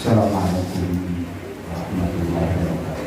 Assalamualaikum warahmatullahi wabarakatuh.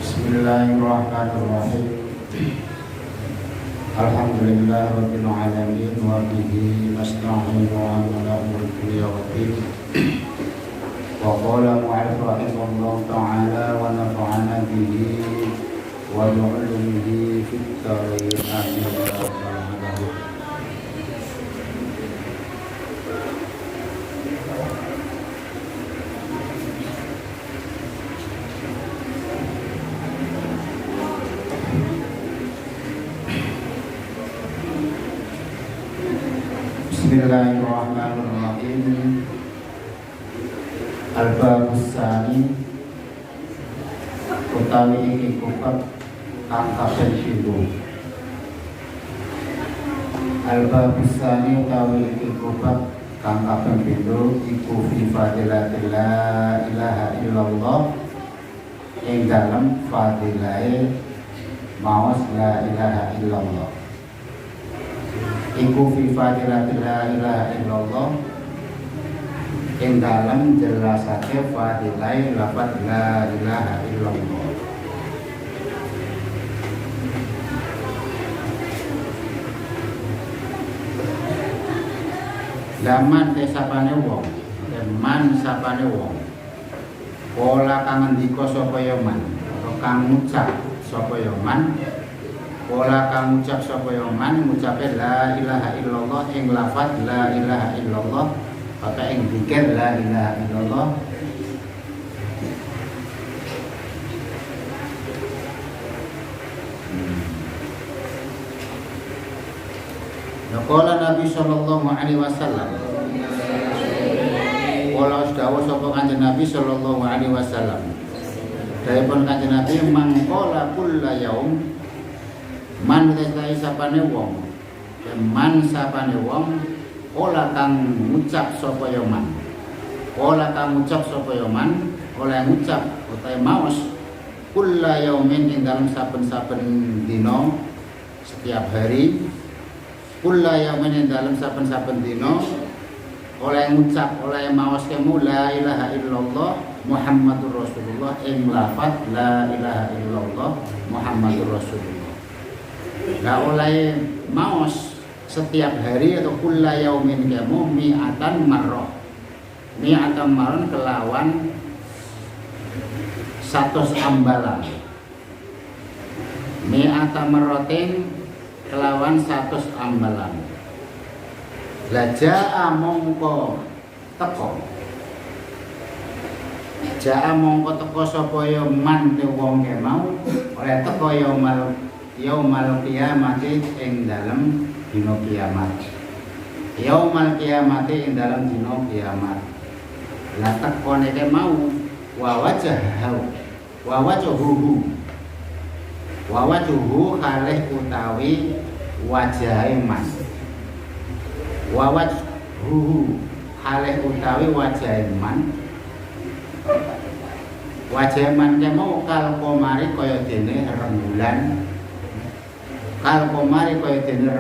Bismillahirrahmanirrahim. Alhamdulillah rabbil alamin wa bihi nasta'inu ala umuri dunya waddin. Wa qala mu'allif rahimahullah ta'ala wa nafa'ana bihi wa bi'ulumihi fid dharain amin ya rabbal alamin. Bismillahirrahmanirrahim. Al-Babus Tsani utawi iki kupat kang kaping 7. Al-Babus Tsani utawi iki kupat kang kaping 7 iku fi fadilatil la ilaha illallah, ing dalem fadilahe maos la ilaha illallah. Iku fi fadilatil la ilaha illallah, ing dalem jelasake fadilai lafaz la ilaha illallah. Daman sapane wong, man sapane wong. Pola kang ngendika sapa ya man, atau kang ngucap sapa ya man, Kola kang ngucap sapa ya man ngucape la ilaha illallah ing lafaz la ilaha illallah atau ing zikir la ilaha illallah. Qala Nabi sallallahu alaihi wasallam. Qala dawuh sapa Kanjeng Nabi sallallahu alaihi wasallam. Dawuhipun Kanjeng Nabi mangkola kulla yaum man tetai sapane wong. Man sapane wong ola kang ngucap sapa ya man. Ola kang ngucap sapa ya man, oleh ngucap utawa maos kulla yaumin ing dalam saben-saben dina setiap hari. Kulla yaumin ing dalam saben-saben dina oleh ngucap oleh maos kemu la ilaha illallah Muhammadur Rasulullah ing lafaz la ilaha illallah Muhammadur Rasulullah. Nah oleh maos setiap hari atau kulla yaumin kamu mi'atan marrah. Mi'atan marrah kelawan 100 ambalan. Mi'atan marratin kelawan 100 ambalan. Laja'a mongko teko. Ja'a mongko teko sapa ya man te wong ke mau oleh teko yaumal kiamati ing dalem dina kiamat. Yaumal kiamati ing dalem dina kiamat. La tekone ke mau wa wajuhu kalih utawi wajahe man. Wa wajhuhu kalih utawi wajahe man. Wajahe man ke mau kal komari kaya dene rembulan. Kal komari kaya dene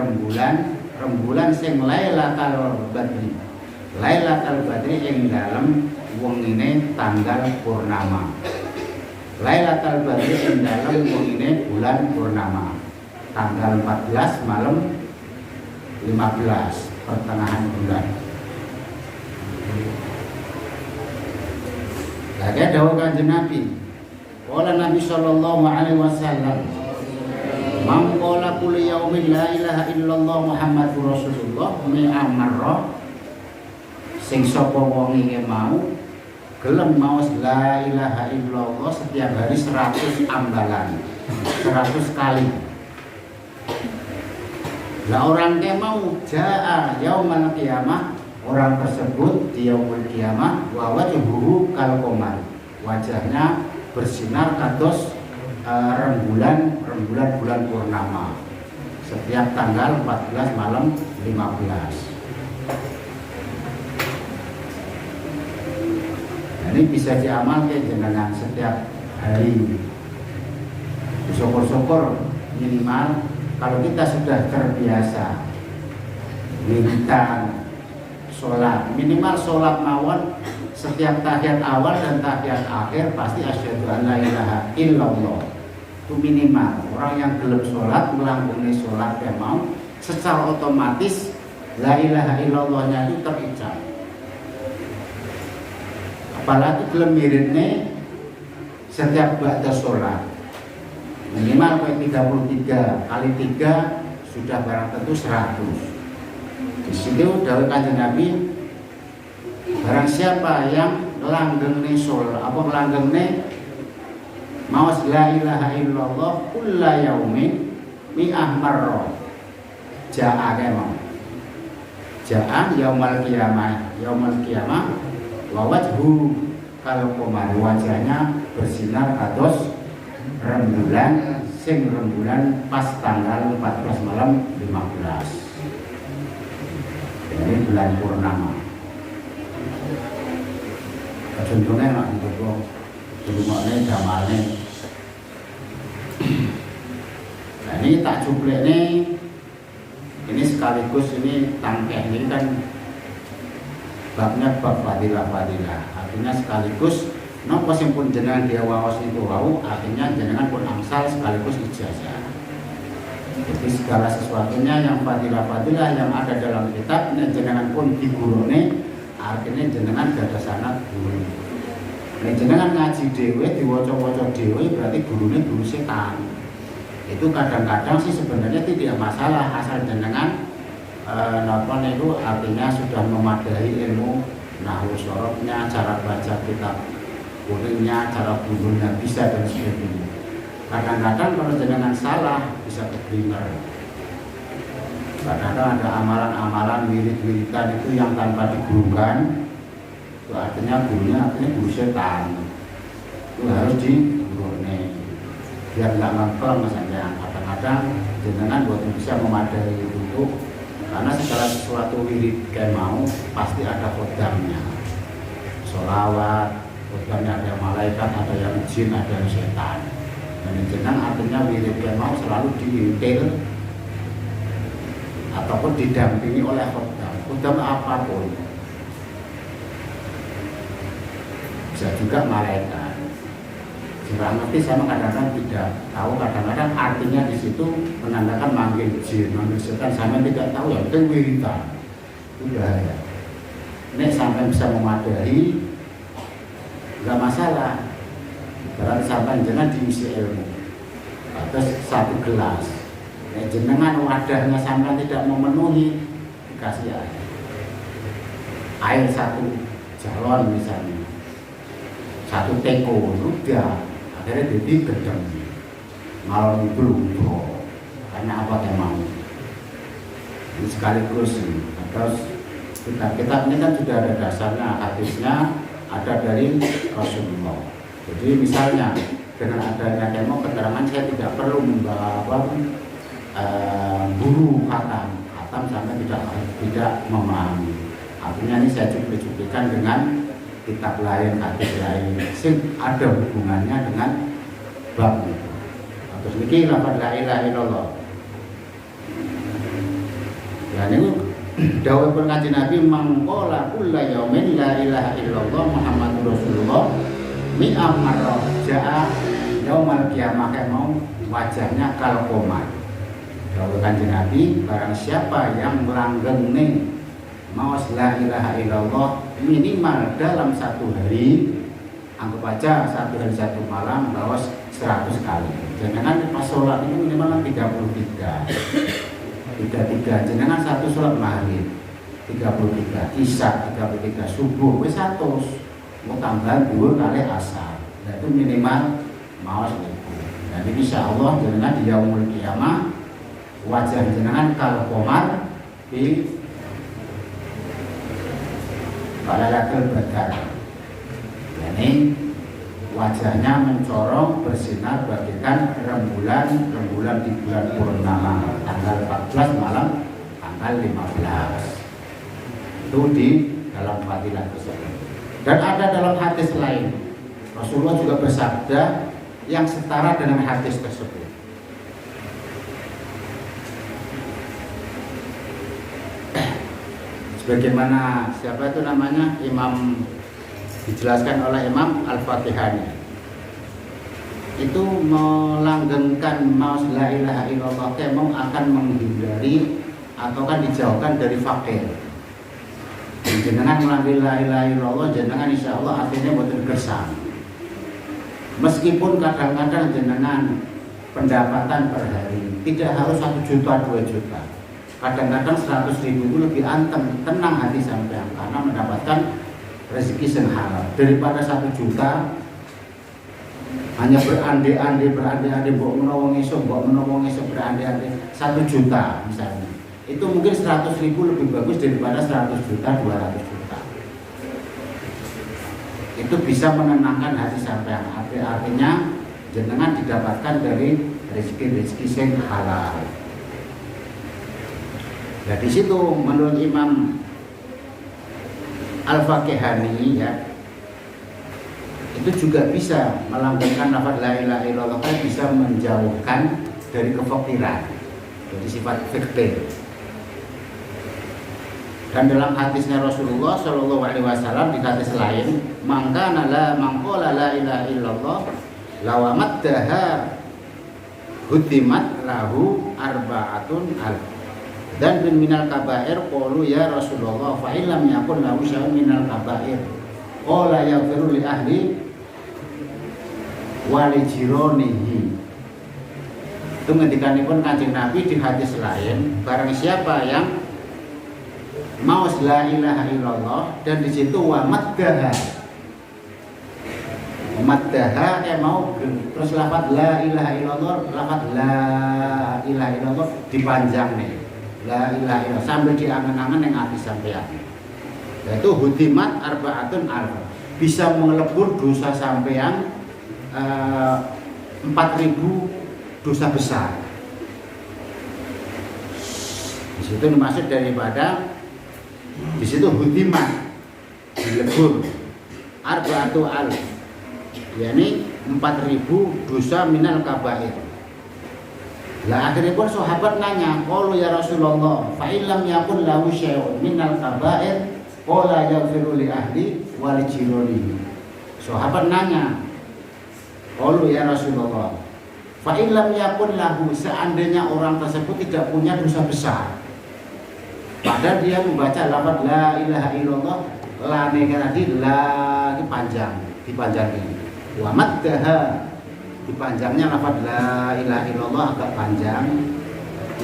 rembulan sing Lailatul Badri. Lailatul Badri ing dalem wengine tanggal purnama. Lailatul Badri ing dalem wengine bulan purnama. Tanggal 14 malam 15 pertengahan bulan. Lagi dawuh Kanjeng Nabi. Qala Nabi sallallahu alaihi wasallam man qala kullu yaumin la ilaha illallah Muhammadur Rasulullah mi'a marrah sing sapa wong iki mau gelem maos la ilaha illallah setiap hari 100 ambalan 100 kali. Lah orang ke mau jaa yaumal qiyamah, orang tersebut di yaumul qiyamah wa wajhuhu kal qamar, wajahnya bersinar kados rembulan bulan purnama setiap tanggal 14 malam 15. Ini bisa diamalkan jenengan setiap hari. Syukur-syukur minimal kalau kita sudah terbiasa militan sholat, minimal sholat mawon setiap tahiyat awal dan tahiyat akhir pasti asyhadu an la ilaha illallah. Itu minimal. Orang yang gelem sholat melangkungi sholat yang mau secara otomatis la ilaha illallahnya itu terucap. Apalagi gelem miripnya setiap ba'da sholat minimal 33 kali 3 sudah barang tentu 100. Di situ dawuh Kanjeng Nabi, barang siapa yang langgenge sholat apa langgenge maos la ilaha illallah kulla yaumin mi'ah marrah ja'a kemau ja'a yaumal qiyamah wa wajhu kal qamar, wajahnya bersinar kados rembulan sing rembulan pas tanggal 14 malam 15. Ini bulan purnama. Contohnya nak untuk rumahnya jamalnya. Nah ini tak cuplek ini sekaligus ini tangkeh ini kan babnya bab fadilah. Artinya sekaligus napa sing pun jenengan dia waos itu wau, artinya jenengan pun amsal sekaligus ijazah. Jadi segala sesuatunya yang fadilah yang ada dalam kitab jenengan pun digurune, artinya jenengan gada sanad guru. Nek jenengan ngaji dhewe diwaca-waca dhewe berarti gurune guru setan. Itu kadang-kadang sih sebenarnya tidak masalah asal jenengan nonton itu artinya sudah memadai ilmu nahwu sorobnya, cara baca kitab kuningnya, cara bunyinya bisa dan sebagainya. Kadang-kadang kalau jenengan salah bisa keblinger. Kadang-kadang ada amalan-amalan wirid-wiridan itu yang tanpa digurukan, itu artinya gurunya artinya guru setan. Itu harus digurune biar nggak ngempel misalnya. Kadang-kadang jenengan buat bisa memadai untuk karena segala sesuatu wirid kayak mau pasti ada kodamnya, sholawat kodamnya ada malaikat, ada yang jin, ada yang setan. Dan jeneng artinya wirid kayak mau selalu diintil ataupun didampingi oleh kodam apapun, bisa juga malaikat. Jika ngerti sama kadang-kadang tidak tahu, kadang-kadang artinya di situ menandakan manggil jin, manggil setan, sama tidak tahu ya itu wiridan. Udah ya. Ini sampai bisa memadai, nggak masalah. Berarti sampai jenengan diisi ilmu. Atas satu gelas. Jenengan wadahnya sampai tidak memenuhi, dikasih air satu galon misalnya, satu teko, udah. Akhirnya jadi gedeng malam itu lupa karena apa yang mau ini sekaligus. Terus kitab-kitab ini kan sudah ada dasarnya, hadisnya ada dari Rasulullah. Jadi misalnya dengan adanya kemo keterangan saya tidak perlu membawa guru khatam sampai tidak memahami. Artinya ini saya cuplikan dengan kitab lain, hadis lain, sing ada hubungannya dengan bab itu. Terus niki lafaz la ilaha illallah. Ya niku dawuh Kanjeng Nabi mangqala kullu yaumin la ilaha illallah Muhammadur Rasulullah mi'am marrah jaa yaumal qiyamah mau wajahnya kal qamar. Dawuh Kanjeng Nabi barang siapa yang melanggeng ning mawas la ilaha illallah minimal dalam satu hari, anggap aja satu hari satu malam bahwa 100 kali. Jangan pas sholat itu minimal 33, jangan satu sholat maghrib 33, isya 33, subuh wis 100, mau tambah 2 kali asar. Nah itu minimal mawas itu. Dan insya Allah jangan di yaumul qiyamah wajah jenengan kal qamar di Balalatul Badar. Yani wajahnya mencorong bersinar bagaikan rembulan di bulan purnama tanggal 14 malam tanggal 15. Itu di dalam fadilah tersebut. Dan ada dalam hadis lain Rasulullah juga bersabda yang setara dengan hadis tersebut. Bagaimana siapa itu namanya Imam, dijelaskan oleh Imam Al-Fatihani, itu melanggengkan maus la ilaha illallah kemong akan menghindari atau kan dijauhkan dari fakir. Jenengan melanggeng la ilaha illallah jenengan insya Allah artinya boten gersang. Meskipun kadang-kadang jenengan pendapatan per hari tidak harus 1 juta 2 juta. Kadang-kadang 100.000 itu lebih anteng, tenang hati sampean karena mendapatkan rezeki sing halal daripada 1 juta hanya berandai-andai mbok menawa ngesuk berandai-andai 1 juta misalnya. Itu mungkin 100.000 lebih bagus daripada 100 juta 200 juta. Itu bisa menenangkan hati sampean. Artinya jenengan didapatkan dari rezeki-rezeki sing halal. Nah di situ menurut Imam Al-Fakihani ya, itu juga bisa melanggengkan lafaz la ilaha illallah, bisa menjauhkan dari kefakiran, dari sifat fikir. Dan dalam hadisnya Rasulullah Shallallahu Alaihi Wasallam di hadis lain, mangkana la mangkola la ilaha illallah lawamat daha hutimat lahu arba'atun alf. Dan bin minal kabair qalu ya Rasulullah fa illam yakun lahu syai'un minal kabair qala yaghfiru li ahli wa li jiranihi. Itu ngendikanipun Kanjeng Nabi di hadis lain, barang siapa yang mau la ilaha illallah dan di situ wa maddaha mau terus lafaz la ilaha illallah, lafaz la ilaha illallah dipanjang nih, la ilaha illallah sambil diangan-angan yang hati sampean. Yaitu hudimat arbaatun alf, bisa mengelebur dosa sampean 4.000 dosa besar. Di situ dimaksud daripada di situ hudimat dilebur arbaatu alf, yakni 4.000 dosa minal kabair. Lah akhirnya pun sahabat nanya, qalu ya Rasulullah, fa illam yakun lahu syai'un minal kabair qala yaghfiru li ahli wa li jiranihi. Sahabat nanya, qalu ya Rasulullah, fa illam yakun lahu, seandainya orang tersebut tidak punya dosa besar, padahal dia membaca lafaz la ilaha illallah, la tadi la dipanjangin. Wa maddaha dipanjangnya lafaz la ilaha illallah agak panjang.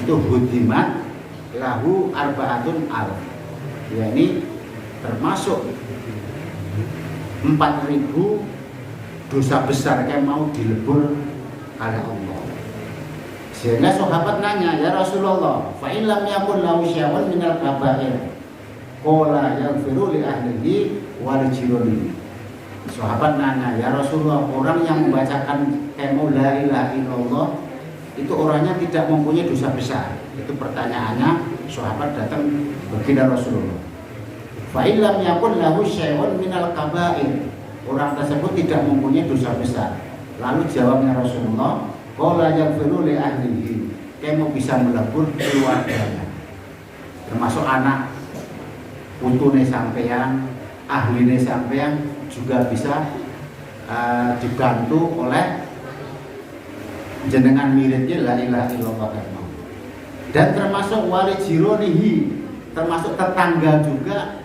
Itu hudimat lahu arbaatun alf. Ya ini termasuk 4.000 dosa besar yang mau dilebur oleh Allah. Sehingga sahabat nanya, ya Rasulullah, fa in lam yakun lahu syai'un minal kabair qala yaghfiru li ahlihi wa li jiranihi. Sahabat nanya, ya Rasulullah, orang yang membacakan kemo la ilaha illallah itu orangnya tidak mempunyai dosa besar. Itu pertanyaannya. Sahabat datang begini Rasulullah, fa in lam yakun lahu syai'un minal kabair, orang tersebut tidak mempunyai dosa besar. Lalu jawabnya Rasulullah, qala yaghfiru li ahlihi, kemo bisa melebur keluarganya, termasuk anak putune sampean, ahline sampean juga bisa dibantu oleh jenengan miridnya la ilaha illallah. Dan termasuk wali jironihi, termasuk tetangga juga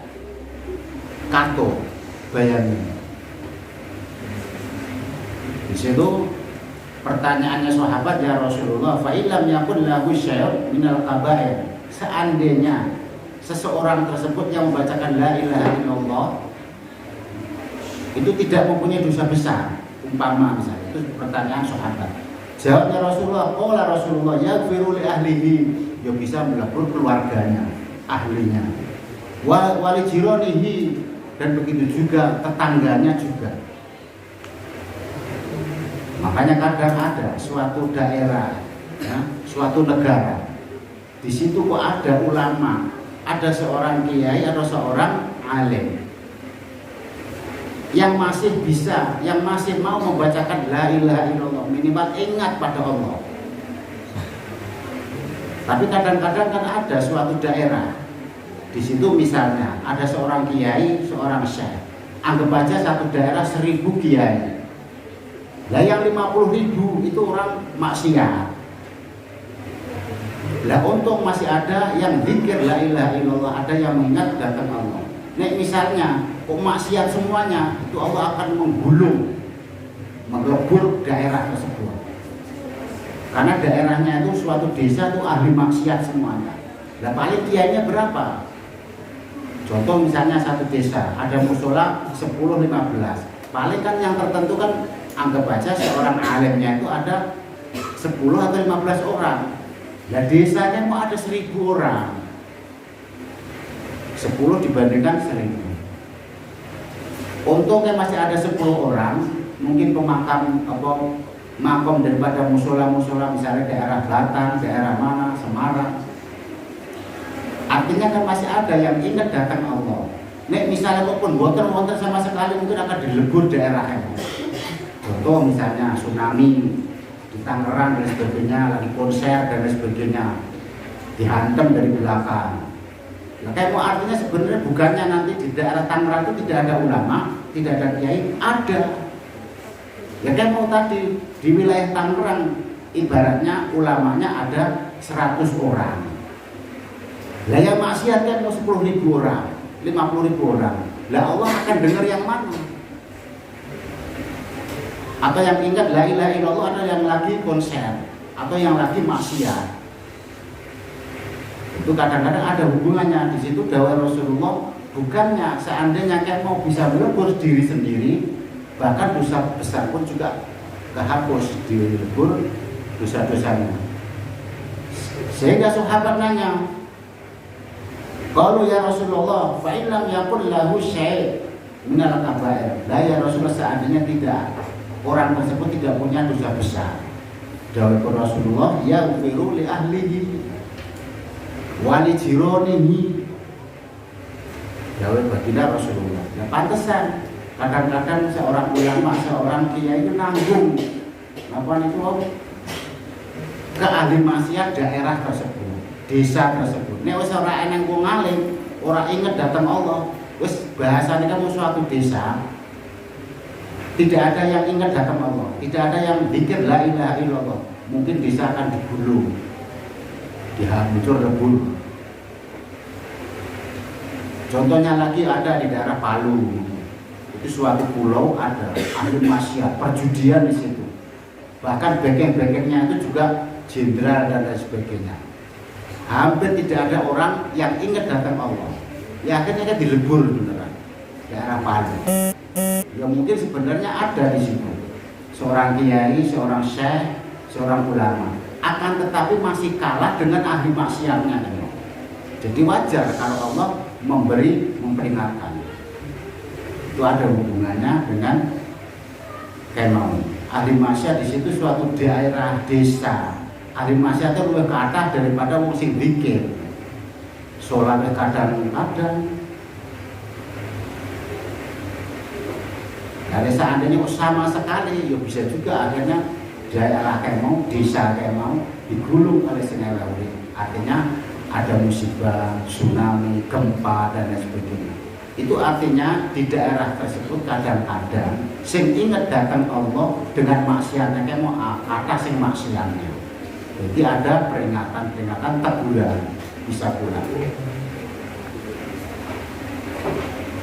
kato, bayangin. Di situ pertanyaannya sahabat, ya Rasulullah, fa illam yakun lahu syai'un minal kabair, seandainya seseorang tersebut yang membacakan la ilaha illallah itu tidak mempunyai dosa besar, umpama misalnya, itu pertanyaan sahabat. Jawabnya Rasulullah, qala Rasulullah yaghfiru li ahlihi, ya bisa melebur keluarganya, ahlinya. Wali jironihi, dan begitu juga tetangganya juga. Makanya kadang ada suatu daerah, ya, suatu negara, di situ kok ada ulama, ada seorang kiai atau seorang alim yang masih bisa, yang masih mau membacakan la ilaha illallah, minimal ingat pada Allah. Tapi kadang-kadang kan ada suatu daerah, di situ misalnya ada seorang kiai, seorang syekh, anggap aja satu daerah 1.000 kiai. Lah yang 50.000 itu orang maksiat. Lah untung masih ada yang zikir la ilaha illallah, ada yang mengingat datang Allah. Nek misalnya kok maksiat semuanya, itu Allah akan menggulung, mengelebur daerah tersebut. Karena daerahnya itu suatu desa itu ahli maksiat semuanya. Lah paling kiainya berapa? Contoh misalnya satu desa ada musola 10-15. Paling kan yang tertentu kan anggap aja seorang alimnya itu ada 10 atau 15 orang. Lah desanya mau ada 1.000 orang. 10 dibandingkan 1.000. Untungnya masih ada 10 orang, mungkin pemakam makom daripada musola-musola misalnya daerah Batang, daerah mana, Semarang. Artinya kan masih ada yang ingat datang Allah. Nek misalnya pun wonten sama sekali mungkin akan dilebur daerah itu. Contoh misalnya tsunami di Tangerang dan sebagainya, lagi konser dan sebagainya, dihantam dari belakang. Nah, kayak mau artinya sebenarnya bukannya nanti di daerah Tangerang itu tidak ada ulama, tidak ada kiai, ada. Ya kayak mau tadi di wilayah Tangerang ibaratnya ulamanya ada 100 orang. Lah yang maksiat kan mau 10.000 orang, 50.000 orang. Lah Allah akan dengar yang mana? Atau yang ingat la ilaha illallah, ada yang lagi konser, atau yang lagi maksiat. Itu kadang-kadang ada hubungannya. Di situ dawuh Rasulullah, bukannya seandainya kita mau bisa melebur diri sendiri, bahkan dosa besar pun juga kehapus, dilebur dosa-dosanya. Sehingga sahabat nanya, kalau ya Rasulullah, fa illam yakul lahu syai' minal kabair. Lah ya Rasulullah, seandainya tidak, orang tersebut tidak punya dosa besar. Dawuh Rasulullah, ya ufiru li ahlihi wa li jironihi. Dawuh baginda Rasulullah. Ya pantesan kadang-kadang seorang ulama, seorang kiai itu nanggung apa itu ke ahli maksiat daerah tersebut, desa tersebut. Nek wis ora eneng wong alim, ora inget datang Allah, wis bahasane kan suatu desa tidak ada yang ingat datang Allah, tidak ada yang zikir la ilaha illallah, mungkin desa akan digulung, dihancur lebur. Contohnya lagi ada di daerah Palu, itu suatu pulau ada ahli maksiat, perjudian di situ. Bahkan beken-bekennya itu juga jenderal dan lain sebagainya. Hampir tidak ada orang yang ingat datang Allah. Ya akhirnya kan dilebur beneran daerah Palu. Ya mungkin sebenarnya ada di situ seorang kiai, seorang syekh, seorang ulama. Akan tetapi masih kalah dengan ahli maksiatnya. Jadi wajar kalau Allah memperingatkan. Itu ada hubungannya dengan kemau. Ahli maksiat di situ suatu daerah desa. Ahli maksiat itu lebih ke atas daripada musim zikir. Sholat kadang-kadang. Dari seandainya sama sekali, ya bisa juga akhirnya daerah kemau, desa kemau digulung oleh sungai laut. Artinya ada musibah, tsunami, gempa dan lain sebagainya. Itu artinya di daerah tersebut kadang-kadang sing ingat datang Allah dengan maksiatnya kemau kata sing maksiatnya. Jadi ada peringatan teguran bisa pulang.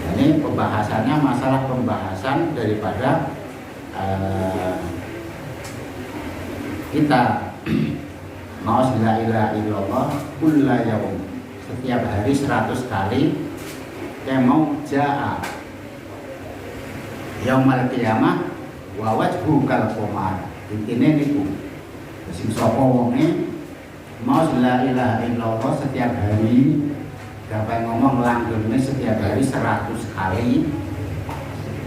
Ini pembahasannya masalah pembahasan daripada kita mau la ilaha illallah kulla yaum, setiap hari 100 kali. Yang mau jaa yaumal qiyamah wa wajhu kal qamar. Intine niku sing sapa wonge mau la ilaha illallah setiap hari, dapat ngomong langgengnya setiap hari 100 kali.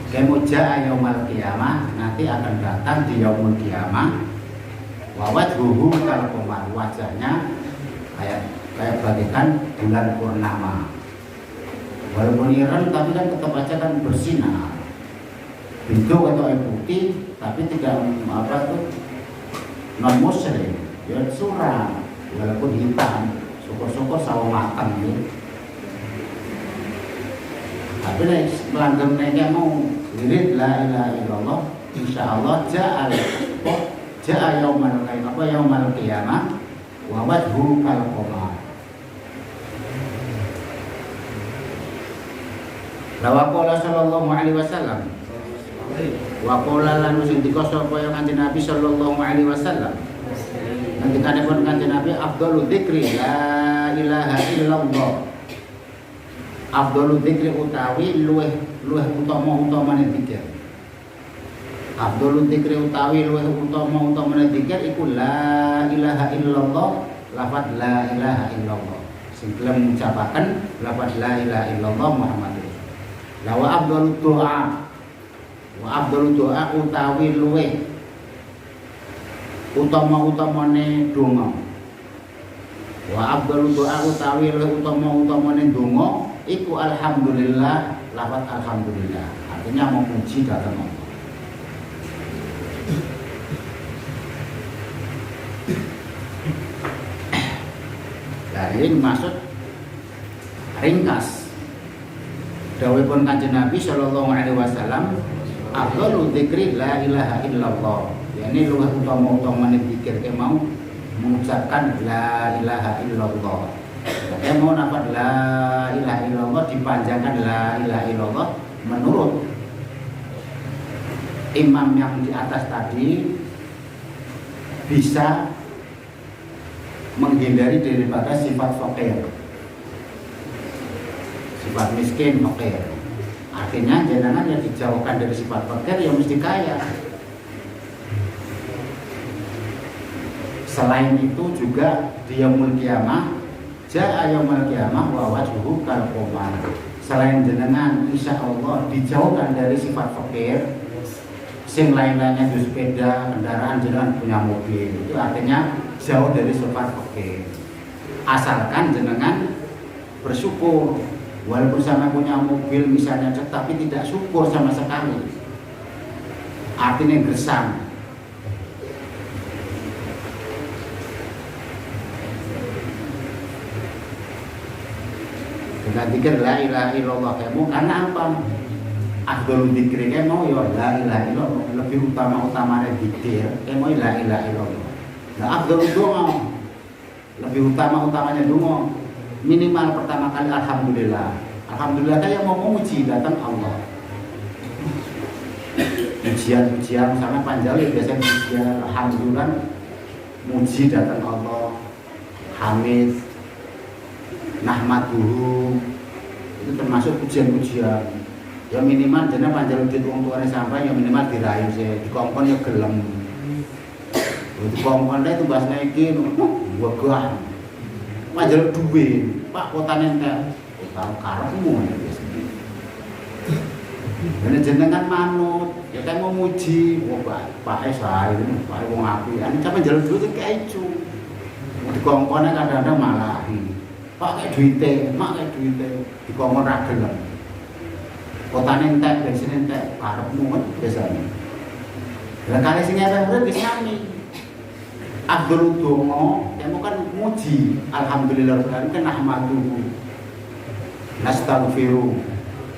Kemo jaa yaumal qiyamah, nanti akan datang di yaumul qiyamah wa wajhuhu kal qamar, wajahnya kayak bagaikan bulan purnama. Walaupun ireng tapi kan tetap aja kan bersinar. Hijau atau putih tapi tidak apa tuh non muslim, ya suram. Walaupun hitam, syukur-syukur sawo matang ya. Tapi nek melanggeng nek mau wirid la ilaha illallah, insyaallah jaa yaumal qiyamah wa wajhu kal qamar. Lawaqala sallallahu alaihi wasallam wa qala lan sindika sapa yang kanjeng Nabi sallallahu alaihi wasallam. Nanti kanepun kanjeng Nabi afdhalu dzikri la ilaha illallah. Afdhalu dzikri utawi luweh utama-utamane zikir. Afdhalu dzikri utawi luweh utama-utamane zikir iku la ilaha illallah, lafaz la ilaha illallah. Sing gelem ngucapaken lafaz la ilaha illallah Muhammadur. La wa afdhalu doa utawi luweh utama-utamane donga. Wa afdhalu doa utawi luweh utama-utamane donga iku alhamdulillah, lafaz alhamdulillah. Artinya memuji datang Allah. Dari ini maksud ringkas dawuhipun Kanjeng Nabi sallallahu alaihi wasallam, afdhalu dzikri la ilaha illallah. Yani luwih utama-utamane zikir ke mau mengucapkan la ilaha illallah. Dia mau nafas la ilaha illallah dipanjangkan la ilaha illallah menurut imam yang di atas tadi bisa menghindari daripada sifat fakir, sifat miskin, fakir. Artinya jenengan yang dijauhkan dari sifat fakir yang mesti kaya. Selain itu juga di yaumul qiyamah, ja'a yaumul qiyamah wa wajhuhu kal qamar. Selain jenengan insya Allah dijauhkan dari sifat fakir, sing lain-lainnya itu sepeda, kendaraan, jenengan punya mobil, itu artinya jauh dari sifat fakir. Asalkan jenengan bersyukur, walaupun sama punya mobil misalnya, tetapi tidak syukur sama sekali, artinya gersang. Dengan zikir la ilaha illallah kamu karena apa? Afdhalul dzikri kamu ya la ilaha illallah, lebih utama-utamanya zikir kamu la ilaha illallah. Nah afdhalul doa lebih utama-utamanya doa. Minimal pertama kali alhamdulillah. Alhamdulillah kayak mau memuji datang Allah. Pujian-pujian sama panjali biasanya pujian alhamdulillah, muji datang Allah, hamid, nahmaduhu, itu termasuk pujian-pujian. Ya minimal jenengan panjang duit wong tuane sampai ya minimal dirayu sih, dikongkon ya gelem. Dikongkon itu bahasane iki wegah. Panjang duit, Pak kotane entek. Karo karepmu ya biasanya. Dene jenengan manut, ya kan mau muji, wah Pak sae, Pak wong apik. Ane sampe njaluk duit kae ijo. Dikongkone kadang-kadang malahi. Pak kayak duitnya, mak kayak duitnya dikongkon ra gelem. Kotane entek, bensin entek, karepmu kan biasanya. Lah kali sing ngene wis nyami. Abdul donga, kamu kan muji, alhamdulillah kan nahmaduhu. Nastaghfiru.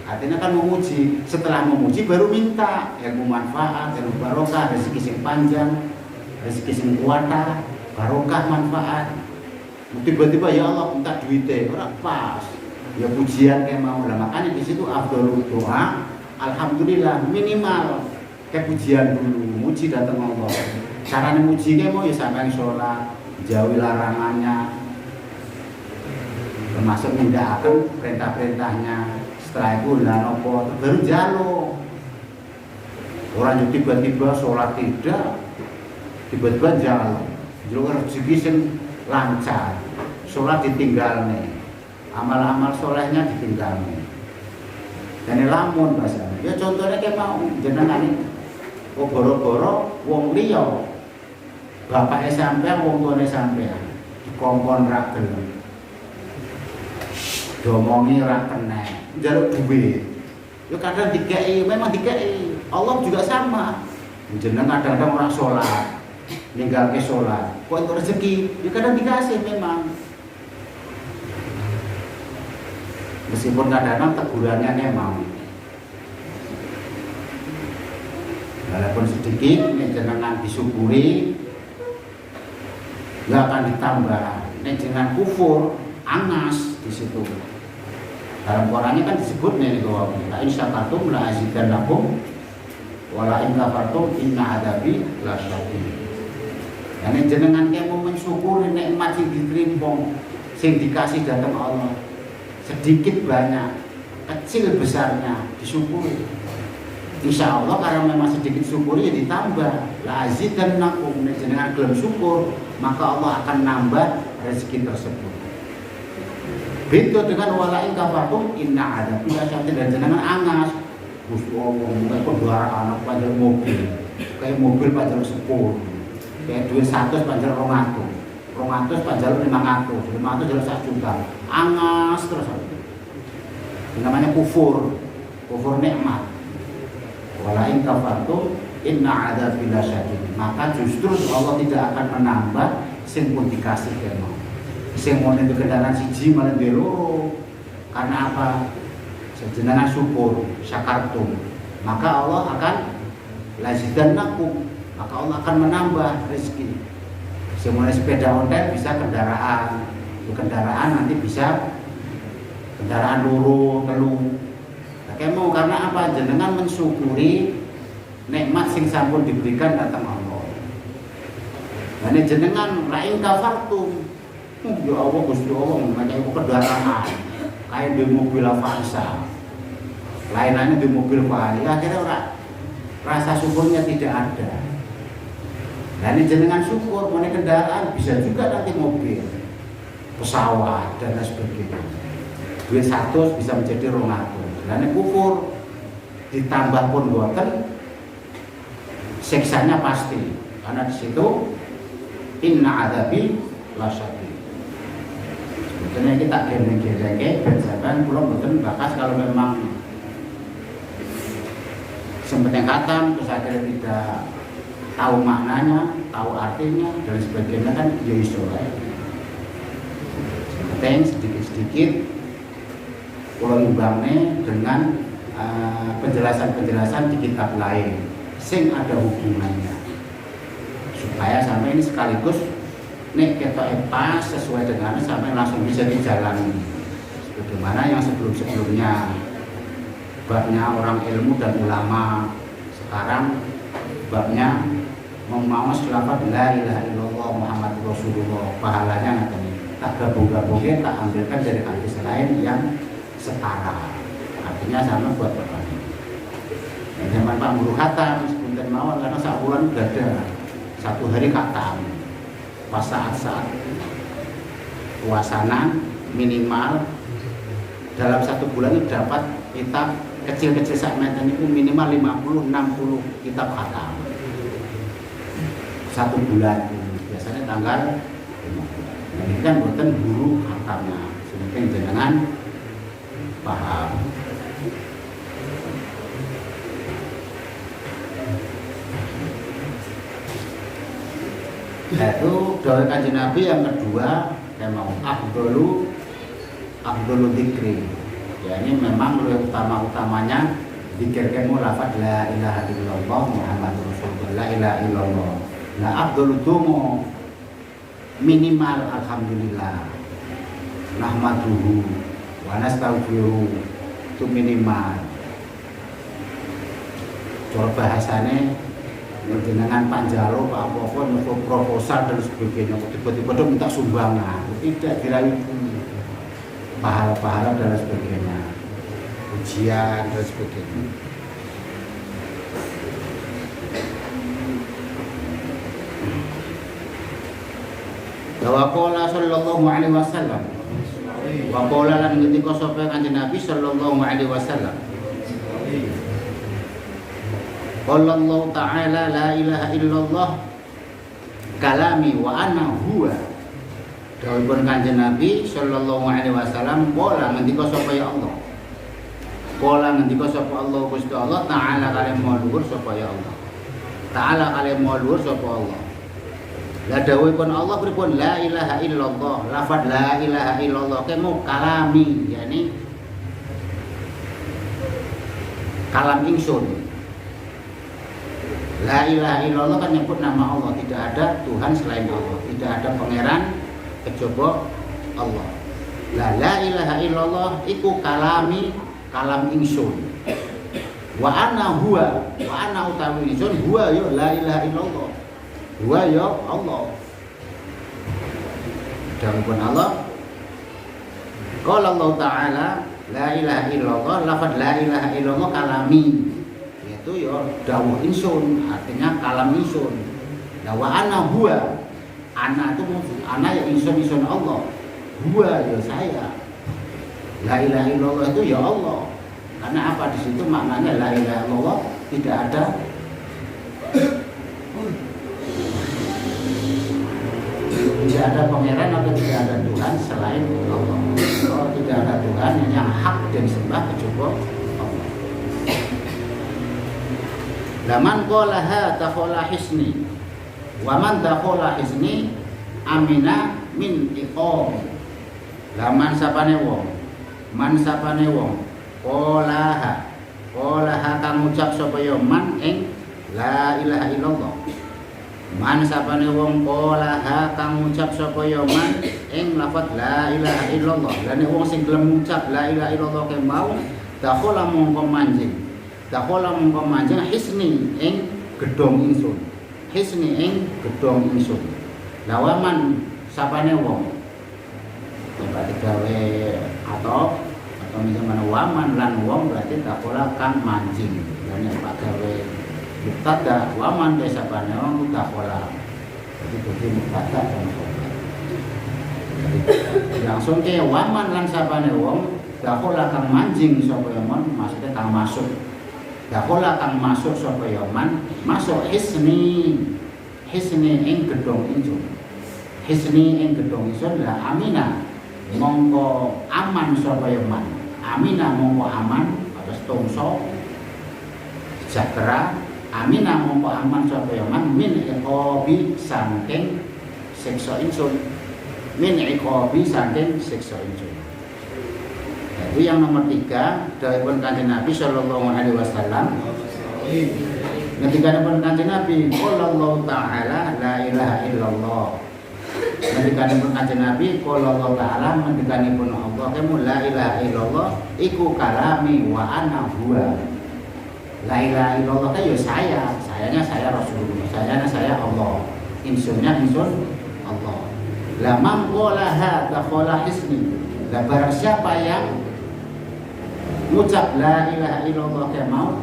Artinya kan memuji, setelah memuji baru minta ilmu manfaat, ilmu barokah, rezeki sing panjang, rezeki sing kuwata, barokah manfaat. Tiba-tiba ya Allah minta duitnya, orang pas. Ya pujian kayak mau lah, makanya di situ afdhalul doa, alhamdulillah minimal kayak pujian dulu, muji datang Allah. Caranya muji kayak mau ya sampai sholat, jauhi larangannya, termasuk menindakkan perintah-perintahnya. Setelah itu lah nopo baru jaluk. Orang yang tiba-tiba sholat tidak, tiba-tiba jaluk rezeki sing lancar, sholat ditinggal nih, amal-amal solehnya ditinggal nih. Dan lamun bahasanya, ya contohnya kayak mau jenengan ini, boro-boro wong liya, bapaknya sampean, wong tuane sampean, dikongkon ra gelem, domongi ra kena, njaluk duit. Ya kadang dikei, memang dikei. Allah juga sama. Jenengan kadang-kadang orang sholat, ninggal ke sholat, kok itu rezeki, ya kadang dikasih memang. Meskipun kadang-kadang tegurannya memang, walaupun sedikit, ini jenengan disyukuri, nggak akan ditambah. Ini jangan kufur, angas di situ. Dalam Qurannya kan disebut nih bahwa la in syakartum la azidannakum wa la in kafartum inna adabi lasyadid. Yani jenengan kamu mensyukuri nikmat sing diterima, sing dikasih datang Allah. Sedikit banyak, kecil besarnya disyukuri. Insya Allah karena memang sedikit syukuri ya ditambah. La azidannakum, jenengan gelem syukur, maka Allah akan nambah rezeki tersebut. Beda dengan walain kafatum inna ada tidak sampai dan jenengan angas Gusti Allah mulai kedua anak panjang mobil kayak mobil panjang 10 kayak duit 100 panjang 200 panjang 500 jalur 1 juta angas terus itu namanya kufur nikmat. Walain kafatum inna ada bila syadid, maka justru Allah tidak akan menambah sing pun dikasih kemau. Sing mau itu kendaraan siji malah delo. Karena apa? Sejenengan syukur, syakartum, maka Allah akan lazidannakum, maka Allah akan menambah rezeki. Semua sepeda ontel bisa kendaraan, kendaraan nanti bisa kendaraan loro, telu. Mau karena apa? Jenengan mensyukuri nikmat sing sampun diberikan datang Allah. Ini jenengan lain kafartum, Ya Allah Gusti Allah menyai kendaraan kayak di mobil Avanza. Lainannya di mobil Ferrari, akhirnya rasa syukurnya tidak ada. Nah ini jenengan syukur, mana kendaraan bisa juga nanti mobil, pesawat dan lain sebagainya. Duit 100 bisa menjadi 200. Nah ini kufur ditambah pun boten, siksanya pasti. Karena di situ inna adabi lasyadid. Sebetulnya kita geleng-geleng dan pulau boten bakas kalau memang sempat yang khatam terus akhirnya tidak tahu maknanya, tahu artinya dan sebagainya kan ya iso ae. Penting sedikit-sedikit pulau imbangnya dengan penjelasan-penjelasan di kitab lain sing ada hubungannya supaya sampai ini sekaligus nek ketok pas sesuai dengan sampai langsung bisa dijalani sebagaimana yang sebelum-sebelumnya babnya orang ilmu dan ulama. Sekarang babnya memawas lafaz la ilaha illallah Muhammadur Rasulullah, pahalanya nanti tak gabung-gabungnya tak ambilkan dari hadis lain yang setara, artinya sama buat bapak. Zaman Pak Guru khatam sebentar mawon karena sak bulan udah ada 1 hari khatam pas saat-saat puasana minimal dalam 1 bulan itu dapat kitab kecil-kecil sakmenten itu minimal 50-60 kitab khatam 1 bulan biasanya tanggal 5 bulan. Ini kan buatan guru khatamnya sedangkan jangan paham. Itu doa kanjeng Nabi yang kedua yang mau Abdul dzikri. Ya ini memang lebih utama-utamanya zikir kamu lafaz la ilaha illallah Muhammadur Rasulullah la ilaha illallah. Nah Abdul dumo minimal alhamdulillah nahmaduhu wa nastaghfiruh itu minimal. Cara bahasane dengan panjalo Pak apa untuk proposal dan sebagainya tiba-tiba dia minta sumbangan tidak dirayu pahala-pahala dan sebagainya ujian dan sebagainya. Wa qala sallallahu alaihi wasallam wa qala lan ngendika sapa kanjeng Nabi sallallahu alaihi wasallam qala Allah ta'ala la ilaha illallah kalami wa ana huwa. Dawuhipun kanjeng Nabi sallallahu alaihi wasallam qala ngendika sapa ya Allah. Qala ngendika sapa Allah Gusti Allah ta'ala kalih maluhur sapa ya Allah. Ta'ala kalih maluhur sapa Allah. La dawuhipun Allah pripun la ilaha illallah. Lafaz la ilaha illallah kemo kalami yakni kalam ingsun. La ilaha illallah kan nyebut nama Allah, tidak ada Tuhan selain Allah, tidak ada pangeran kejaba Allah. La ilaha illallah iku kalami kalam ingsun. Wa ana huwa, wa ana utawi ingsun huwa ya la ilaha illallah. Huwa ya Allah. Dawuhipun Allah qala Allah ta'ala la ilaha illallah lafaz la ilaha illallah kalami itu ya dawuh insun artinya kalam insun. Nah wa ana huwa ana itu ana ya insun Allah huwa ya saya. La ilaha illallah itu ya Allah karena apa di situ maknanya la ilaha illallah tidak ada pangeran atau tidak ada Tuhan selain Allah. Oh, tidak ada Tuhan yang hak dan sembah kecuali Allah. Laman qalaha takhala hisni wa man takhala hisni amina min iqam. Laman sapane wong man sapane wong qalaha kang ngucap sapa ya man ing la ilaha illallah. Man sapane wong qalaha kang ngucap sapa ya man ing lafaz la ilaha illallah. Lah nek wong sing gelem ngucap la ilaha illallah ke mau takhala mongko manjing. Dakhala mongko manjing hisni ing gedhong ingsun. Hisni ing gedhong ingsun. Lawaman sapane wong berarti gawe atau misalnya waman lan wong berarti dakola kang mancing. Dan yang pak gawe mubtada waman desa bane wong dakola. Jadi mubtada dan khobar. Langsung ke waman lan sabane wong dakola kang mancing sapa yaman maksudnya kang masuk. Dakola kang masuk sapa yaman masuk hisni ing gedung insun. Hisni ing gedung insun la amina mongko aman sapa yaman. Amina mongko aman atas tungso sejahtera. Amina mongko aman sapa yaman min iqabi saking siksa insun. Min iqabi saking siksa insun. Jadi yang nomor 3 dari Kanjeng Nabi sallallahu alaihi wasallam. Ketika ada Kanjeng Nabi, qaulallahu ta'ala la ilaha illallah. Ketika ada Kanjeng Nabi, qaulallahu ta'ala mendekanipun Allah kamu la ilaha illallah iku kalami wa ana huwa. La ilaha illallah itu ya sayanya saya Rasulullah, sayanya saya Allah. Insunnya insun Allah. La man qalaha dakhala hisni. Lah barang siapa yang mengucap la ilaha illallah kayak mau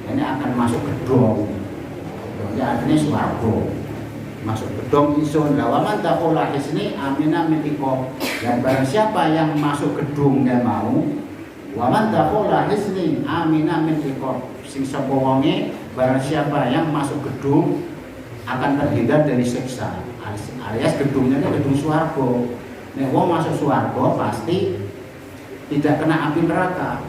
ini akan masuk gedung. Ya artinya swarga. Masuk gedung insun. La waman dakhala hisni amina min iqab. Dan barang siapa yang masuk gedung kayak mau waman dakhala hisni amina min iqab. Sing sapa wonge barang siapa yang masuk gedung akan terhindar dari siksa. Alias gedungnya itu gedung swarga. Nek wong masuk swarga pasti tidak kena api neraka.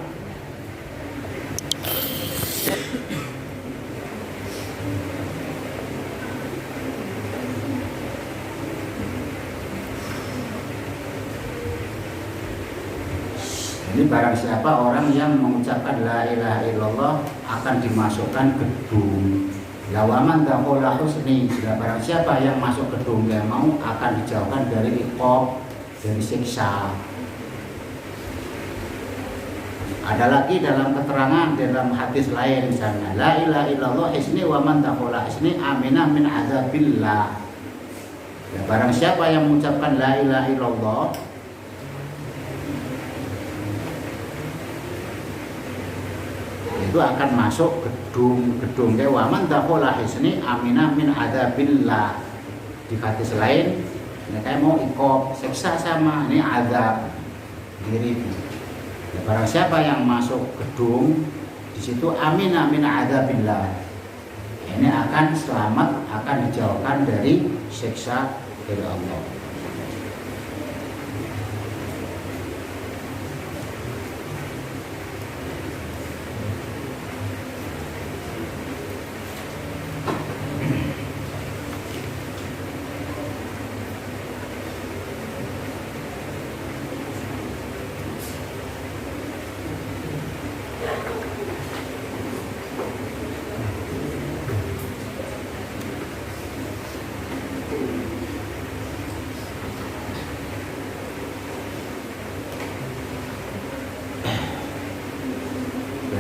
Ini barang siapa orang yang mengucapkan la ilaha illallah akan dimasukkan gedung. Lawaman dakhala husni. Barang siapa yang masuk gedung yang mau akan dijauhkan dari iqab, dari siksa. Ada lagi dalam keterangan dalam hadis lain misalnya la ilaha illallah hisni wa man dakhala hisni amina min azabillah. Ya, barang siapa yang mengucapkan la ilaha illallah itu akan masuk gedung waman dakhala hisni amina min adzabillah. Di hadis lain ini kayak mau iqab siksa sama ini azab mirip. Ya, barang siapa yang masuk gedung di situ amina min adzabillah ini akan selamat, akan dijauhkan dari siksa dari Allah.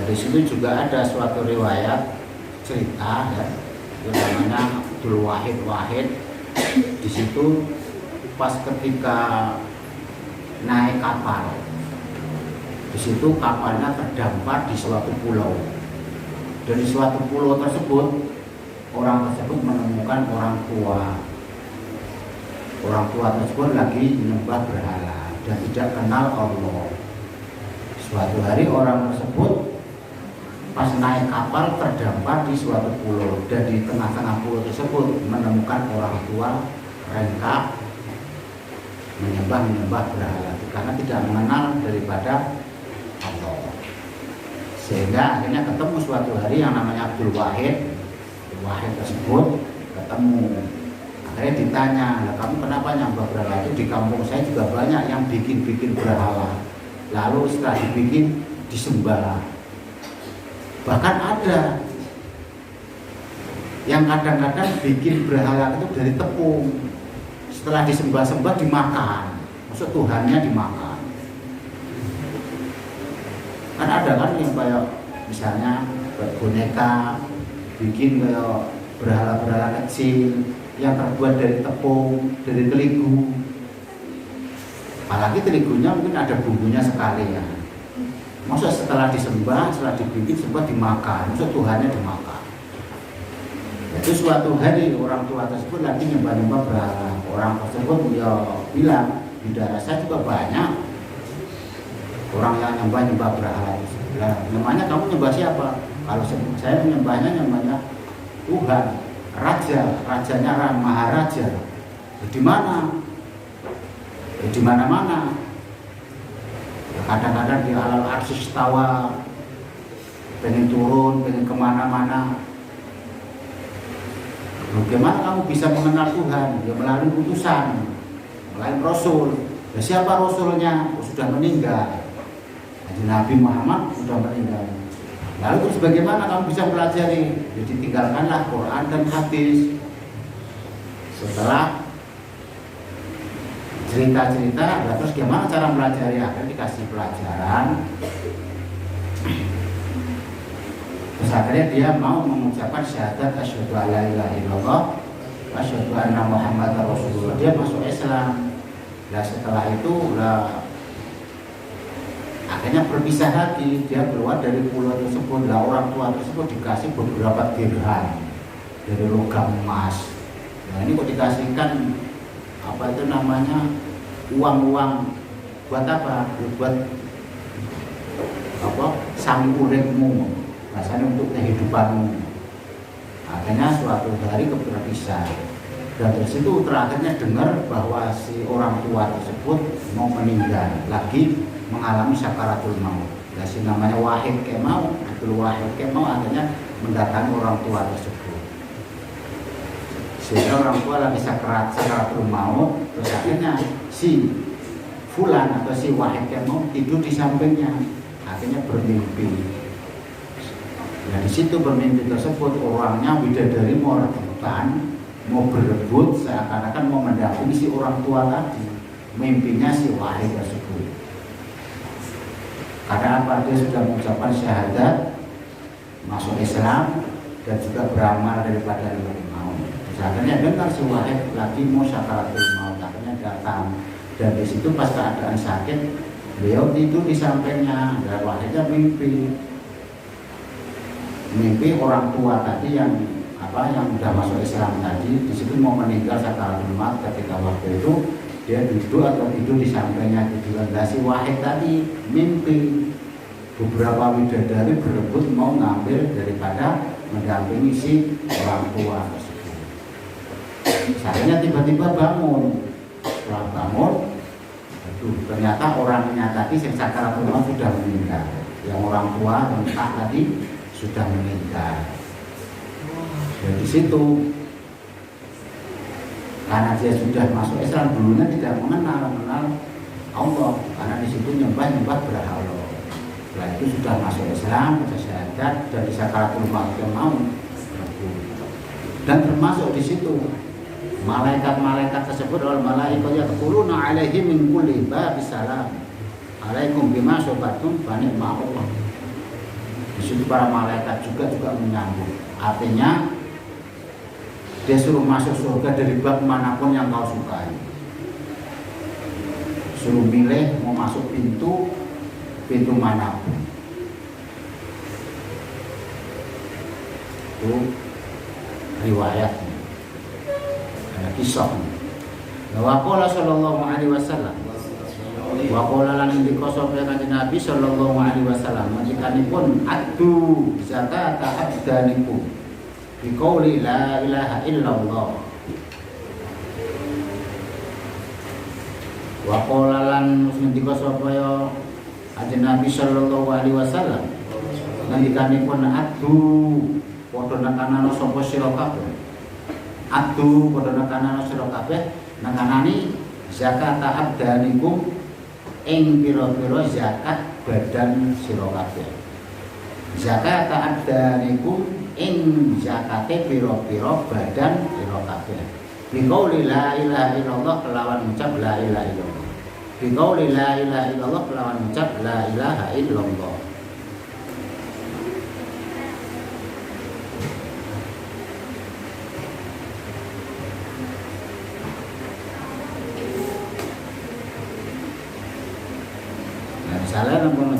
Di situ juga ada suatu riwayat cerita ya, yang namanya Abdul Wahid. Di situ pas ketika naik kapal, di situ kapalnya terdampar di suatu pulau. Dan di suatu pulau tersebut orang tersebut menemukan orang tua. Orang tua tersebut lagi menyembah berhala dan tidak kenal Allah. Suatu hari orang tersebut pas naik kapal terdampar di suatu pulau dan di tengah-tengah pulau tersebut menemukan orang tua rengkak menyembah berhala karena tidak mengenal daripada Allah. Sehingga akhirnya ketemu suatu hari yang namanya Abdul Wahid tersebut ketemu. Akhirnya ditanya, kamu kenapa nyembah berhala? Itu di kampung saya juga banyak yang bikin berhala. Lalu setelah dibikin disembah. Bahkan ada yang kadang-kadang bikin berhala itu dari tepung. Setelah disembah-sembah dimakan. Maksud Tuhannya dimakan. Kan ada kan yang kayak misalnya boneka bikin kayak berhala-berhala kecil yang terbuat dari tepung, dari terigu. Apalagi terigunya mungkin ada bumbunya sekali ya. Masa setelah disembah, setelah dibikin sempat dimakan, masa Tuhannya dimakan. Itu suatu hari orang tua tersebut lagi nyembah-nyembah berhala. Orang tersebut ya bilang, di daerah saya juga banyak orang yang nyembah-nyembah berhala. Nah, namanya kamu nyembah siapa? Kalau saya menyembahnya Tuhan, Raja, Rajanya Maharaja. Di mana? Di mana-mana. Kadang-kadang di alal arsis tawa, pengen turun, pengen kemana-mana. Bagaimana kamu bisa mengenal Tuhan? Ya melalui utusan, melalui Rasul. Ya, siapa Rasulnya? Sudah meninggal. Nabi Muhammad sudah meninggal. Lalu terus bagaimana kamu bisa pelajari? Jadi tinggalkanlah Quran dan hadis. Setelah cerita-cerita, terus gimana cara pelajari? Akan dikasih pelajaran. Terus akhirnya dia mau mengucapkan syahadat asyhadu alla ilaha illallah wa asyhadu anna Muhammadar Rasulullah. Dia masuk Islam. Nah setelah itu akhirnya berpisah lagi. Dia keluar dari pulau tersebut. Lah orang tua tersebut dikasih beberapa dirham dari logam emas. Nah ini kok dikasihkan apa itu namanya uang-uang buat apa? Buat apa? Sang uripmu, rasanya untuk kehidupanmu. Akhirnya suatu hari berpisah. Dan dari situ terakhirnya dengar bahwa si orang tua tersebut mau meninggal, lagi mengalami sakaratul maut. Nah, si namanya Wahid Kemau, Abdul Wahid Kemau akhirnya mendatangi orang tua tersebut. Sehingga orang tua lagi sakaratul maut, terus akhirnya si Fulan atau si Wahid Kemau tidur di sampingnya, akhirnya bermimpi. Nah di situ bermimpi tersebut orangnya bidadari mau rebutan, mau berebut, seakan-akan mau mendampingi si orang tua tadi. Mimpinya si Wahid tersebut. Karena apa? Dia sudah mengucapkan syahadat, masuk Islam, dan juga beramal daripada maut. Akhirnya dengar si Wahid lagi mau sakaratul maut, akhirnya datang. Dan di situ pas keadaan sakit, beliau tidur di sampingnya. Dan Wahidnya mimpi orang tua tadi yang udah masuk Islam tadi, di situ mau meninggal sakaratul maut. Ketika waktu itu dia duduk atau tidur di sampingnya tiduran. Dan si Wahid tadi mimpi beberapa bidadari berebut mau ngambil daripada mendampingi si orang tua tersebut. Akhirnya tiba-tiba bangun. Setelah bangun, ternyata orangnya tadi yang sakaratul maut sudah meninggal. Yang orang tua rentak tadi sudah meninggal. Dan di situ karena dia sudah masuk Islam, dulunya tidak mengenal Allah, karena di situ nyembah berhala. Setelah itu sudah masuk Islam, sudah syahadat, dan di sakaratul maut mau. Dan termasuk di situ malaikat-malaikat tersebut adalah malaikat yang yaquluna alaihi min kulli babis salam. Alaikum bima sabartum fa ni'ma Allah. Di situ para malaikat juga menyambut. Artinya dia suruh masuk surga dari bab manapun yang kau sukai. Suruh milih mau masuk pintu manapun. Itu riwayatnya. Ada kisahnya. Wa qala sallallahu alaihi wasallam. Wa qala lan indika sapa kanjeng Nabi sallallahu alaihi wasallam, majikanipun addu zakata abdanikum bi qouli la ilaha illallah. Wa qala lan indika sapa ya kanjeng Nabi sallallahu alaihi wasallam, majikanipun addu padha nekanana sapa sira kabeh. Addu padha nekanana sira kabeh nekanani zakata abdanikum ing pira-pira zakat badan sira kabeh. Zakat abdanikum ing zakate pira-pira badan sira kabeh. Bi qauli la ilaha illallah kelawan ucap la ilaha illallah. Bi qauli la ilaha illallah kelawan ucap la ilaha illallah.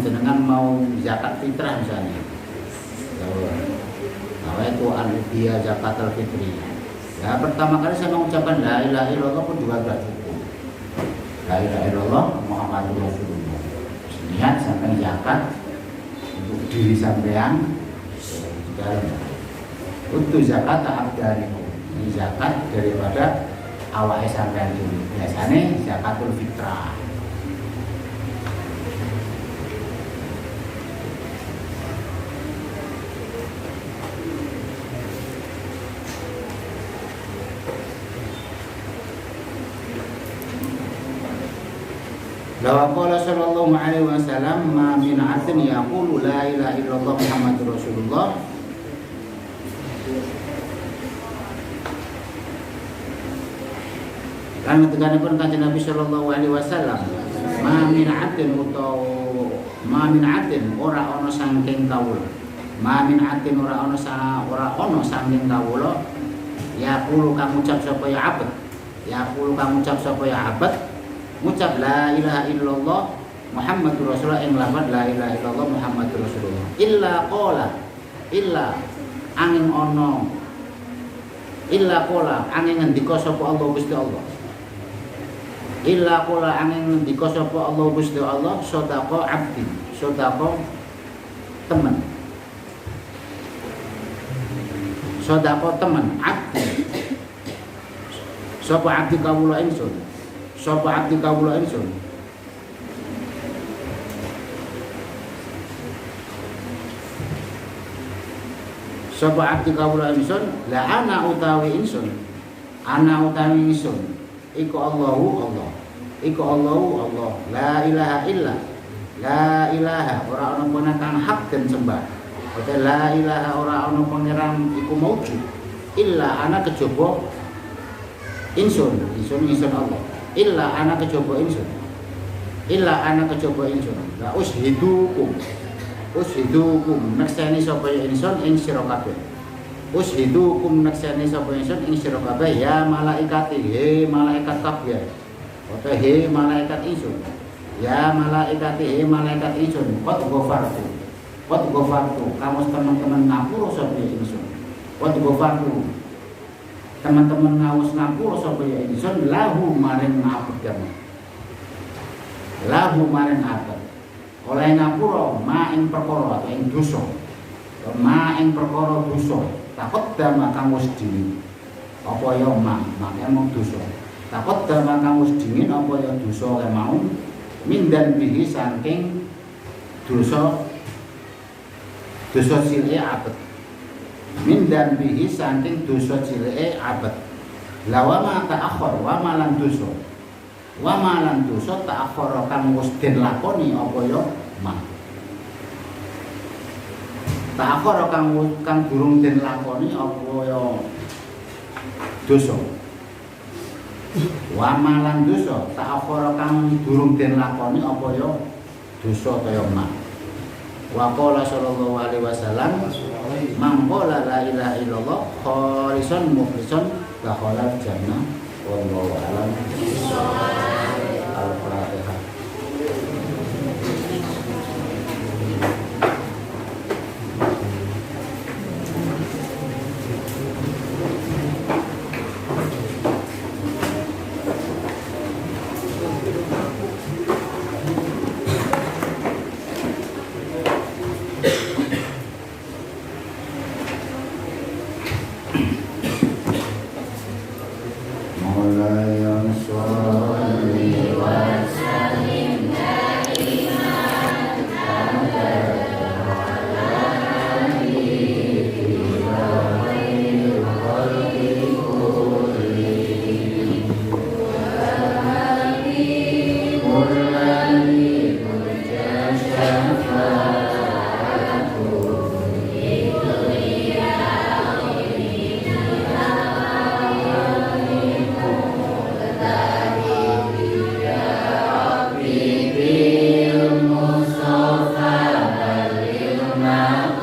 jenengan mau zakat fitrah misalnya. Nah, itu al-udhiyah zakat al-fitri. Ya, pertama kali saya mengucapkan la ilaha illallah pun juga sudah cukup. La ilaha illallah Muhammadur Rasulullah. Niat sampai zakat untuk diri sampean di dalam. Untuk zakat abdarikum. Ini zakat daripada awake sampean dulu. Biasanya zakatul fitrah. Lawa qala sallallahu alaihi wasallam ma min 'abdin yaqulu la ilaha illallah Muhammadur Rasulullah kan tekanipun kanjeng Nabi sallallahu alaihi wasallam ma min 'abdin ma min 'abdin ora ana saking kawula ma min 'abdin ora ana saking kawula yaqulu kang ucap sapa ya abad yaqulu kang ucap sapa ya abad ngucap la ilaha illallah Muhammadur Rasulullah ing lafaz la ilaha illallah Muhammadur Rasulullah illa angin ono illa qala angin ngendika sapa Allah Gusti Allah illa qala angin ngendika sapa Allah Gusti Allah sadaqa abdi sadaqa teman sadaqa teman abdi sapa abdi kawula ingsun sapa abdi kawula ingsun sapa abdi kawula ingsun la ana utawi ingsun iku Allahu Allah iku Allahu Allah la ilaha illa la ilaha ora ana pangeran hak den sembah utawa la ilaha ora ana pangeran iku maujud illa ana kejaba ingsun Allah illa ana kejaba ingsun la ushidukum naksani sapa ingsun ing sira kabeh ushidukum naksani sapa ingsun ing sira kabeh ya malaikati he malaikat kabeh utawa he malaikat ingsun ya malaikati he malaikat ingsun qad ghafartu kamu teman-teman ngapura sapa ingsun qad ghafartu teman-teman ngawus ngapura sapa ya ingsun lahu maring abad oleh ngapura ma ing perkara atau ing dosa takut dama kang wis dingin apa ya makane mung dosa takut dama kang wis dingin apa ya dosa kae mau mindan bihi saking dosa cilik abad mindan bihi saking dosa cilike abad lawama ta'akhir wa malan dosa ta'akhir kang wis den lakoni apa ya ma ta'akhir kang durung den lakoni apa ya dosa wa malan dosa ta'akhir kang durung den lakoni apa ya dosa kaya ma wa qala sallallahu alaihi wasallam man qala la ilaha illallah khalisan mukhlisan dakhala jannah wallahu a'lam. Al-Fatihah. Mustafa balil